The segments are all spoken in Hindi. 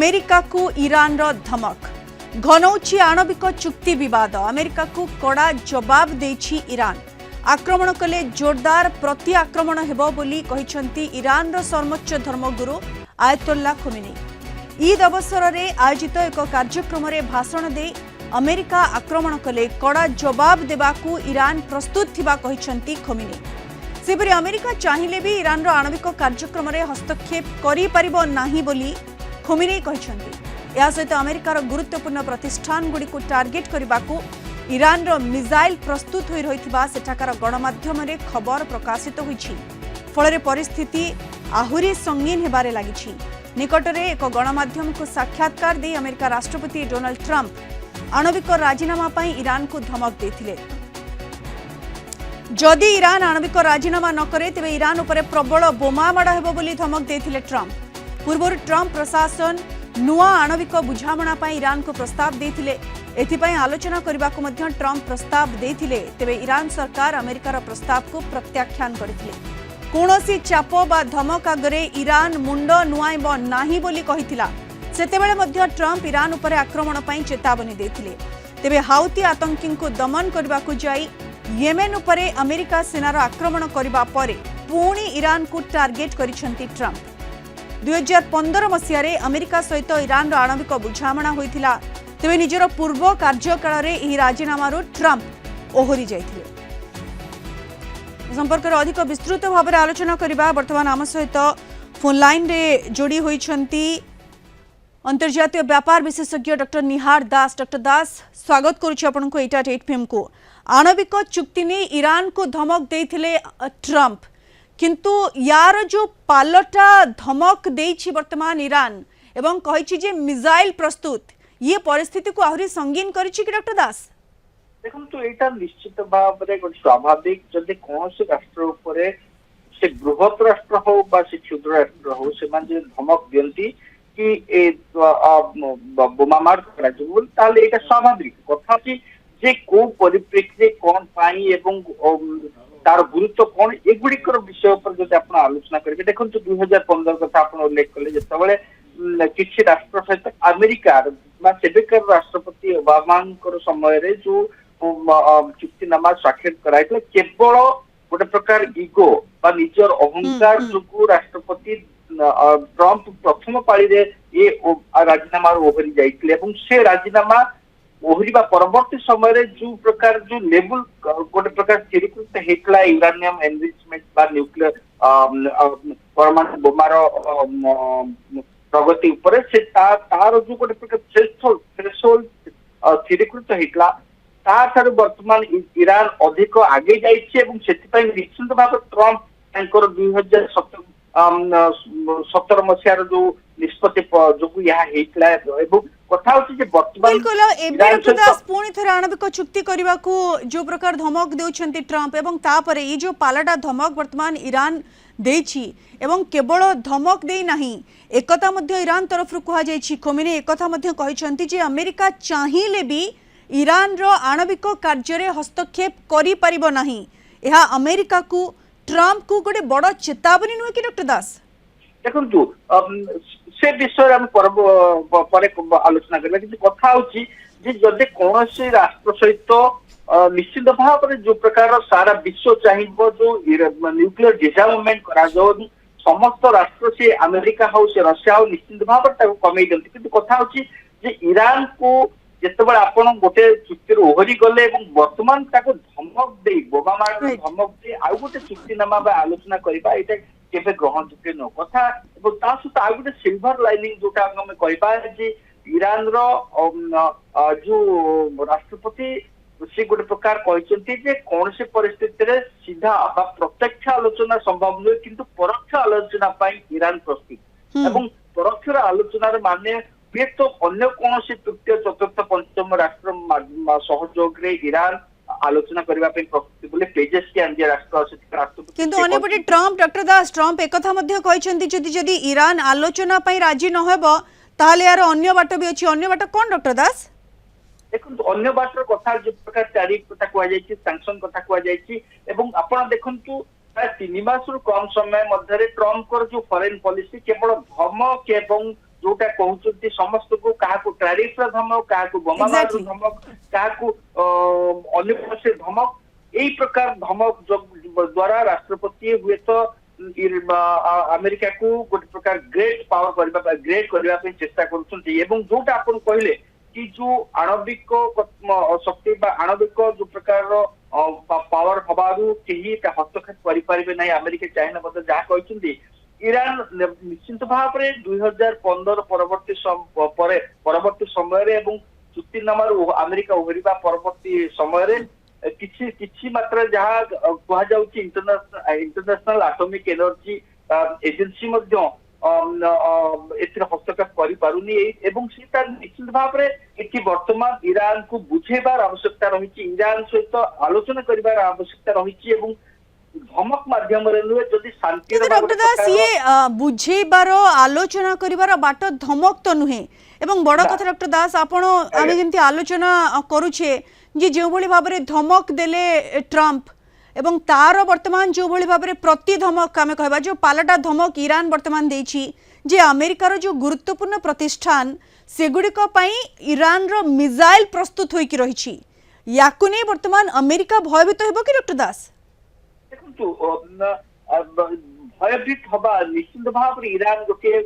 अमेरिका को ईरान रो धमक घनौछि आणविक चुक्ति विवाद। अमेरिका को कड़ा जवाब देछि ईरान। आक्रमण कले जोरदार प्रति आक्रमण हेबो बोली कहिसंती ईरान रो सर्वोच्च धर्मगुरु आयतोल्ला खोमेनी। ईद अवसर रे आयोजित एक कार्यक्रम रे भाषण दे अमेरिका आक्रमण कले कड़ा जवाब देबाकू ईरान प्रस्तुत थिबा कहिसंती खोमेनी। सेपरि अमेरिका चाहिए भी ईरान रो आणविक कार्यक्रम रे हस्तक्षेप करि परिबो नाही बोली खोमेनी कहिसंती। या सहित अमेरिकार गुरुत्वपूर्ण प्रतिष्ठान गुडी को टार्गेट करबाकू ईरान रो मिसाइल प्रस्तुत होई रहिथिबा सेठाकार गणमाध्यम रे खबर प्रकाशित होईछि। फଳରେ परिस्थिति आहुरी संगीन हेबारे लागिछि। निकटरे एक गणमाध्यम को साक्षात्कार दे अमेरिका राष्ट्रपति डोनाल्ड ट्रंप आणविक राजीनामा पई ईरान को धमक देथिले। जदि ईरान आणविक राजीनामा न करे तेबे ईरान उपरे प्रबल बोमा माड़ हेबो बोली धमक देथिले ट्रंप। पूर्व ट्रंप प्रशासन नुआ आणविक बुझामणा पई ईरान को प्रस्ताव देथिले। एथिपई आलोचना करबाकू मध्य ट्रंप प्रस्ताव देथिले। तेबे ईरान सरकार अमेरिकार प्रस्ताव को प्रत्याख्यान करथिले। कोनोसी चाप बा धमक आगरे ईरान मुंड नुआइब नाही बोली कहिथिला। सेतेबेले मध्य ट्रंप ईरान उपरे आक्रमण पई चेतावनी देथिले। तेबे हाउती आतंकी को दमन करबाकू जाई येमेन उपरे अमेरिका सेनार आक्रमण करबा परे पुणी ईरान को टार्गेट करिसंती ट्रंप। 2015 मसीह अमेरिका सहित ईरान आणविक बुझामणा होइथिला। तेबे निजर पूर्व कार्यकाल रे एही राजीनामारो ट्रंप ओहरी जाइथिले। संपर्क अधिक विस्तृत भाव में आलोचना करबा वर्तमान आम सहित फोन लाइन रे जोड़ी होइछंती अंतर्जातीय व्यापार विशेषज्ञ डॉक्टर निहार दास। डॉक्टर दास स्वागत करुछि आपनको एटा 8 पीएम को। आणविक चुक्ति ने ईरान को धमक देथिले ट्रंप, किंतु यार जो पालटा धमक देछि वर्तमान ईरान एवं कहिछि जे मिसाइल प्रस्तुत, ये परिस्थिति को आहुरी संगीन करिछि कि डॉक्टर दास? देखो तो यहाँ निश्चित भाव में स्वाभाविक जदि कौन से राष्ट्र उपरे से बृहत राष्ट्र हो बा से क्षुद्र राष्ट्र हो से धमक दियंती कि बोमामार ताले एटा स्वाभाविक कथा कि जे को परिप्रेक्षी कौन पाई एवं तार गुरुत्व कौन एगुड़िकर विषय पर जब आप आलोचना करेंगे। देखो 2015 कथा आप उल्लेख कले जिते किसी राष्ट्र सहित अमेरिका सेबेकर राष्ट्रपति ओबामा समय रे जो चुक्तिनामा स्वाक्षर कराई केवल गोटे प्रकार इगो बा निजर अहंकार जो राष्ट्रपति ट्रंप प्रथम पाली रे ये राजीनामा ओहरी जाइतिले एवं से राजीनामा ओहरिबा परवर्ती समय रे जो प्रकार जो लेवल गोटे प्रकार चिरीकृत हेतला यूरेनियम एनरिचमेंट बा न्यूक्लियर परमाणु बोमार प्रगति उपरे से तार जो गोटे प्रकार थ्रेशोल्ड चिरीकृत हेतला तार वर्तमान ईरान अधिक आगे जाइछि एवं सेतिपई निश्चित भाव ट्रंप तांकर 2017 मसीहार जो निष्पत्ति जो यहाँ हेतला एवं कथा होछि जे वर्तमान बिल्कुल एबे डॉक्टर दास पुणी थरे आणविक चुक्ति करबा को जो प्रकार धमक देउछंती ट्रंप एवं तापरे ई जो पालटा धमक वर्तमान ईरान देछि एवं केवल धमक देई नाही एकता मध्य ईरान तरफ कहा जाइछि। खोमेनी एकता मध्य कहिसंती जे अमेरिका चाहिले भी ईरान रो आणविक कार्य रे हस्तक्षेप करि परिबो नाही। एहा अमेरिका को ट्रंप को गोटे बड़ चेतावनी नुहे कि डॉक्टर दास? देखंतु से विषय हम पर आलोचना करबा कि कथा होछि जे जदि कोनोसी राष्ट्र सहित निश्चित भाव में जो प्रकार सारा विश्व चाहिए जो न्यूक्लियर डिजार्ममेंट करा जो समस्त राष्ट्र से अमेरिका हो से रशिया हो निश्चित भाव में कमे दिखती किंतु कथा होछि जे ईरान को जितेबाला आपण गोटे चुक्ति ओहरी गले वर्तमान धमक दे बोमामार धमक दे आउ गोटे चुक्तिनामा आलोचना करबा एटा केबे ग्रहण योग्य न कथा एवं ता सहित आउ गोटे सिल्वर लाइनिंग जोटा हम कहबा जे ईरान रो जो राष्ट्रपति से गोटे प्रकार कहते जे कौन से परिस्थिति रे सीधा बा प्रत्यक्ष आलोचना संभव नुहे किंतु परोक्ष आलोचना पाई ईरान प्रस्तुत एवं परोक्ष आलोचना माने ये तो अन्य कौन से तृतीय चतुर्थ पंचम राष्ट्र सहयोग रे ईरान आलोचना करबा पे प्रस्तुत बोले पेजेस के अंदर राष्ट्रपति किंतु अन्यपटे ट्रंप डॉक्टर दास ट्रंप एकथा मध्य कहिसंती जदि ईरान आलोचना पई राजी न हेबो ताले यार अन्य बाट भी अछि। अन्य बाट कोन डॉक्टर दास? देखो अन्य बाटर कथा जो प्रकार टैरिफ कथा कह जाइछि सैंक्शन कथा कह जाइछि एवं आपण देखंतु 3 मास कम समय मध्य ट्रंप जो फॉरेन पॉलिसी केवल धमक एवं जोटा कहते समस्त को क्या टैरिफ धमक क्या बोमामार Exactly. धमक क्या अन्य कौन धमक यही प्रकार धमक द्वारा राष्ट्रपति हुए तो अमेरिका को गोटे प्रकार ग्रेट पावर करने चेष्टा करुँच जोटा आप कहले कि जो आणविक शक्ति आणविक जो प्रकार पावर हबारू कहीं हस्तक्षेप करें ना अमेरिका चाइना जहाँ कहते ईरान निश्चित भाव में 2015 परवर्ती समय चुक्तिनामा अमेरिका ओहरिबा परवर्ती समय किछि मात्रा जहाँ कह इंटरनेशनल एटॉमिक एनर्जी एजेंसी हस्तक्षेप कर निश्चित भाव में वर्तमान ईरान को बुझेबार आवश्यकता रही ईरान सहित आलोचना कर आवश्यकता रही धमक माध्यम जदि शांति डॉक्टर दास ये बुझेबार आलोचना करिबार बाट धमक तो नुहे एवं बड़ कथा डॉक्टर दास आपण आमे जेंति आलोचना करूछे जे जो भली भाव रे धमक देले ट्रम्प एवं तार वर्तमान जो भली भाव रे प्रति धमक आमे कहबा जो पालटा धमक ईरान वर्तमान देछि जे अमेरिकार जो गुरुत्वपूर्ण प्रतिष्ठान सेगुड़िक ईरान रो मिसाइल प्रस्तुत होइकी रहिछि याकु नै वर्तमान अमेरिका भयभीत हेबो कि डॉक्टर दास देखु भयभीत हवा निश्चित भाव में ईरान गोटे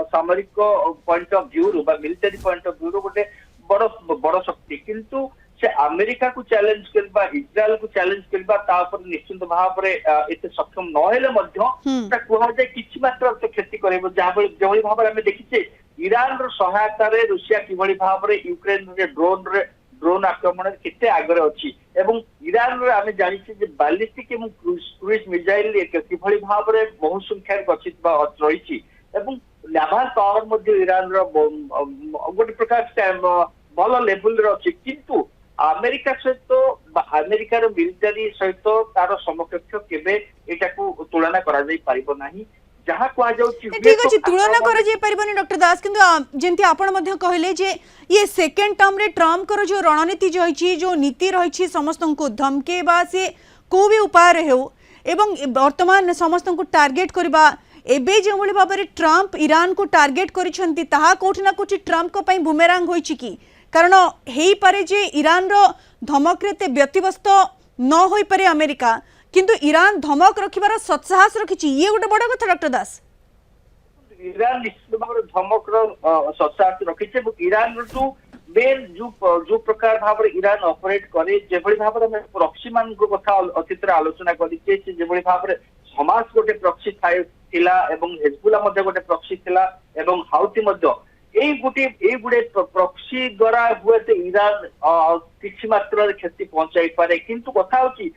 सामरिक पॉइंट ऑफ व्यू रू मिलिटरी पॉइंट ऑफ व्यू रू गोटे बड़ शक्ति किंतु से अमेरिका को चैलेंज करबा इस्राएल को चैलेंज करबा तापर निश्चित भाव में एते सक्षम नहेले मध्य कह जाए किछि मात्रा तो क्षति करबो जहाँ भाव में देखिछे ईरान रो सहायता रे रूसिया किभली भाव में यूक्रेन रे ड्रोन आक्रमण केते आगरे अछि एवं ईरान रे आमे जानिछे जे बैलिस्टिक एवं क्रूज मिसाइल किभली भाव में बहु संख्या गठित रही एवं नाभाल पावर मध्य ईरान रो गोटे प्रकार भल लेवल रे अछि किंतु अमेरिका सहित अमेरिकार मिलिटारी सहित तार समकक्ष केबे एटा को तुलना करा जाई परिबो नाही जहाँ ठीक अच्छे तुलना कर डॉक्टर दास किंतु जेंति आपण मध्य कहले जे ये सेकेंड टर्म रे ट्रम्प कर जो रणनीति रही जो नीति रही समस्त को धमके बा से को भी उपाय रहे हो एवं वर्तमान समस्त को टार्गेट करबा एबे जो भली भाव में ट्रम्प ईरान को टार्गेट करिसेंती ताहा कोठी ना कोठी ट्रम्प को पई बुमेरांग होईची की कारण हेई पारे जे ईरान रो धमक रे ते व्यतिव्यस्त न होई पारे अमेरिका किंतु ईरान धमक रखिबार सत्साहस रखिछि ये गोटे बड़ कथा डॉक्टर दास ईरान निश्चित भाव में धमक सत्साहस रखिछि ईरान रो मेन जो प्रकार भाव में ईरान ऑपरेट करे जेभली भाव में प्रॉक्सी मान को कथा अतीत आलोचना करिछे से जेभली भाव में हमास गोटे प्रॉक्सी थिला एवं हेजबुल्ला मध्ये गोटे प्रॉक्सी थिला एवं हाउती मध्ये एई गुडे प्रॉक्सी द्वारा हुए ईरान किछि मात्रा क्षति पहुंचाई पारे किंतु कथा होची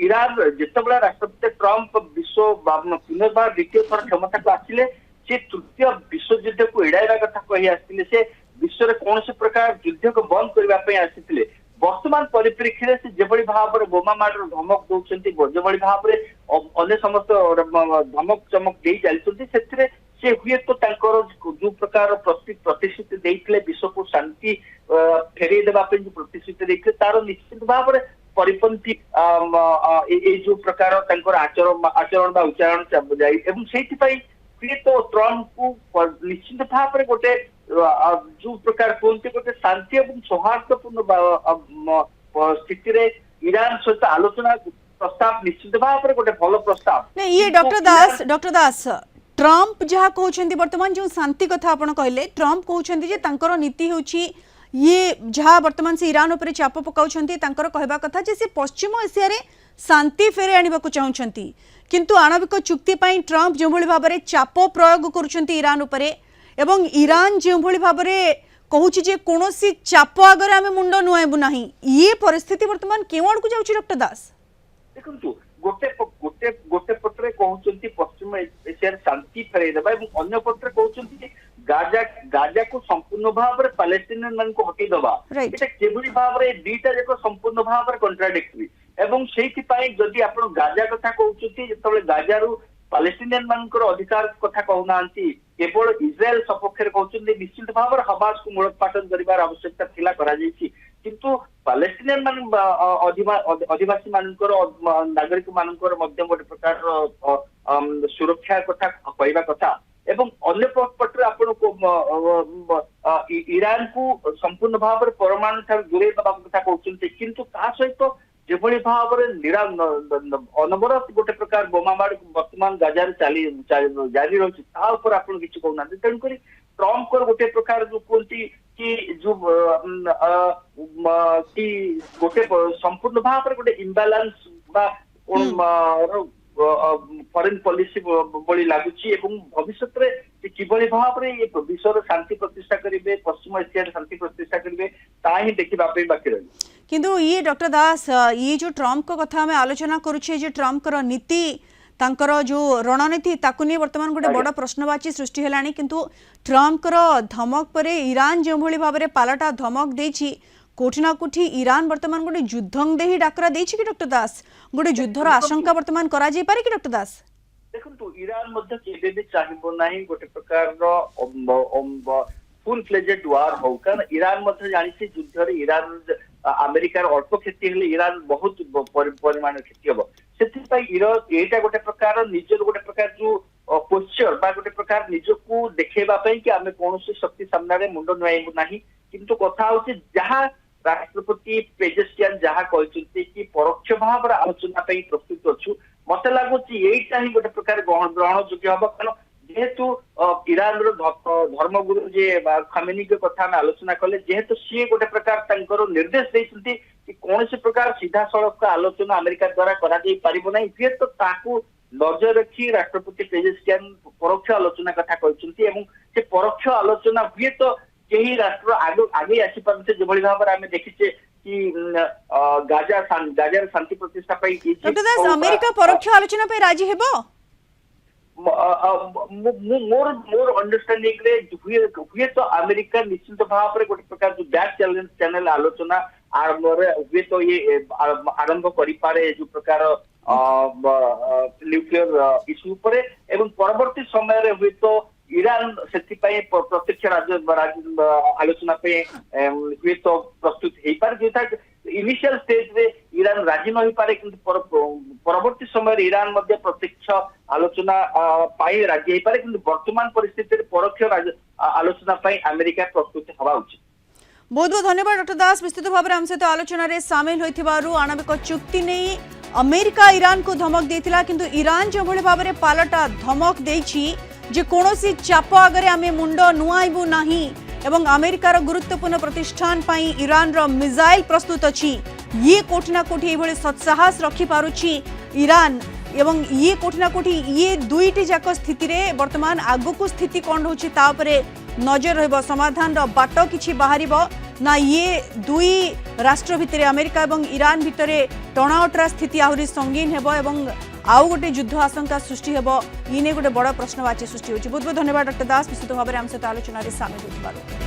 ईरान जितेबाला राष्ट्रपति ट्रम्प विश्व पुनर्बार द्वितीय थर क्षमता को आसिले से तृतीय विश्वयुद्ध को एड़ाइबा कथा कही आसिले से विश्व में कौन से प्रकार युद्ध को बंद करने आसिले वर्तमान परिप्रेक्षी से जेभली भाव में बोमा मार धमक दौरान जेभली भाव में अन्य समस्त धमक चमक दे चलते से हुए तो जो प्रकार प्रतिश्रुति देते विश्व को शांति फेरई देवाई जो प्रतिश्रुति देते तार निश्चित भाव में परिपंथी जो प्रकार आचरण बा उच्चारण एवं से तो ट्रम्प को निश्चित भाव में गोटे जो प्रकार कहते गोटे शांति और सौहार्दपूर्ण स्थिति ईरान सहित आलोचना प्रस्ताव निश्चित भाव में गोटे भल प्रस्ताव नहीं ये डॉक्टर दास ट्रम्प जहाँ कहते वर्तमान जो शांति कथा आप कहले ट्रम्प कहते जे तांकर नीति होची ये जहाँ वर्तमान से ईरान उपर चाप पकाउछंती तांकर कहबा कथा जे से पश्चिम एशिया रे शांति फेरे आनिबा को चाहुछंती किंतु आणविक चुक्ति पई ट्रम्प जो भली भाव में चाप प्रयोग करुछंती ईरान उपरे एवं ईरान जो भली भाव में कहूची जे कोनोसी चाप आगरे आमे मुंड नुआबु नाही ये परिस्थिति वर्तमान केवण को जाउची डॉक्टर दास देखंतु गोटे पटरे कहउछंती पश्चिम एशिया शांति फेरे देबा एवं अन्य पटरे कहउछंती गाजा को संपूर्ण भाव में पैलेस्टाइनियन मान को हटै दबा एटा केबुली भाव में दीटा जको संपूर्ण भाव में कॉन्ट्राडिक्टरी एवं सेठी पई जदि आपण गाजा कथा कहउछंती जेतबे गाजा रु पैलेस्टाइनियन मानकर अधिकार कथा कहउनांती केवल इस्राएल सपक्षे कहउछंती निश्चित भाव में हमास को मूलोत्पाटन करिवार आवश्यकता थिला करा जायछि किंतु पैलेस्टाइनियन मान आदिवासी मानकर नागरिक मानकर मध्यम गोटे प्रकार सुरक्षा कथा कहवा कथा एवं अन्य पटरे आपण इरान को संपूर्ण भाव में परमाणु ठार दूरे दबा कथा कहते किंतु ता सहित जेभली भाव में अनवरत गोटे प्रकार बोमामाड़ वर्तमान गाजार जारी रही आप किसी कहना तेणुक ट्रम्प को गोटे प्रकार जो कहती कि जो कि गोटे संपूर्ण भाव में गोटे इम्बालांस फॉरेन पॉलिसी बड़ी लगुच भविष्य में किभली भाव में ये विश्वर शांति प्रतिष्ठा करेंगे पश्चिम एशिया शांति प्रतिष्ठा करेंगे ता ही देखा बाकी रही किंतु ये डॉक्टर दास ये जो ट्रम्प को कथा आम आलोचना करुचे जे ट्रम्प नीति तांकर जो रणनीति ताकू नहीं वर्तमान गोटे बड़ प्रश्नवाची सृष्टि है किंतु ट्रम्प धमक पर ईरान जो भाव में पालटा धमक देछि कोठी ना कोठी ईरान वर्तमान गोटे युद्धंग दे डाकरा देछि कि डॉक्टर दास गोटे युद्धर आशंका वर्तमान करा जाय पारे कि डॉक्टर दास देखो ईरान मध्य केबे भी चाहिबो नाही गोटे प्रकार फुल फ्लेजेड वार हो कारण ईरान मध्य जानिछि युद्धर ईरान अमेरिकार अल्प क्षति हेले ईरान बहुत परिमाण क्षति हम से गोटे प्रकार निजर गोटे प्रकार जो पोस्चर बा गोटे प्रकार निजको देखा कि आम कौन शक्ति सामने मुंड नुआइबु नाही किंतु कथा हूँ जहाँ राष्ट्रपति पेजेस्कियान जहाँ कहते कि परोक्ष भाव आलोचना प्रस्तुत अच्छु मत लगुच यहीटा ही गोटे प्रकार ग्रहण योग्य हम कारण जेहेतु ईरान धर्मगुरु जे खामेनी के कथा आलोचना कले जेहेतु सी गोटे प्रकार निर्देश देते कि कौन प्रकार सीधा सड़क आलोचना अमेरिका द्वारा करा पारिबो नहीं फिर तो ताकू नजर रखी राष्ट्रपति पेजेस्कियान परोक्ष आलोचना कथा कहते से परोक्ष आलोचना हुए तो कई राष्ट्र आगे आसी पारते जो भाव में आम देखीचे कि गाजार शांति प्रतिष्ठा अमेरिका परोक्ष आलोचना पे राजी हेबो मोर अंडरस्टैंडिंग रे हुए तो अमेरिका निश्चित भाव में गोटे प्रकार जो बैक चैनल आलोचना हुए तो ये आरंभ करें जो प्रकार न्यूक्लियर इश्यू पर एवं परवर्ती समय हुए तो ईरान से प्रत्यक्ष आलोचना हुए तो प्रस्तुत हो पारे जो इनिशियल स्टेज रे ईरान राजी न हो पारे किंतु परवर्ती समय ईरान मध्य प्रत्यक्ष आलोचना राजी हो पारे किंतु वर्तमान परिस्थिति परोक्ष आलोचना अमेरिका प्रस्तुत हवा उचित। बहुत बहुत धन्यवाद डॉक्टर दास विस्तृत भाव में आम सहित आलोचना रे सामिल होइथिबारु आणविक चुक्ति नहीं अमेरिका ईरान को धमक देथिला किंतु ईरान जो भले भाव में पालटा धमक देछि जे कोनोसी चाप आगरे आमे मुंड नुआइबु नाही एवं अमेरिकार गुरुत्वपूर्ण प्रतिष्ठान पाई ईरान रो मिसाइल प्रस्तुत अछि ये कोठी ना कोठी एभली सत्साहस रखि पारुछि ईरान एवं ये कोठी ना कोठी ये दुईटी जाक स्थिति रे वर्तमान आगु को स्थिति कोन होछि ता उपरे नजर रहबो समाधान रो बाटो किछि बाहरिबो ना ये दुई राष्ट्र भितरे अमेरिका एवं ईरान भितरे टणाउटरा स्थिति आहुरी संगीन हेबो एवं आउ गोटे युद्ध आशंका सृष्टि हेबो इने गोटे बड़ प्रश्नवाची सृष्टि होछि। बहुत बहुत धन्यवाद डॉक्टर दास विस्तृत भाव में आम सहित आलोचना रे सामिल होइथिबारु।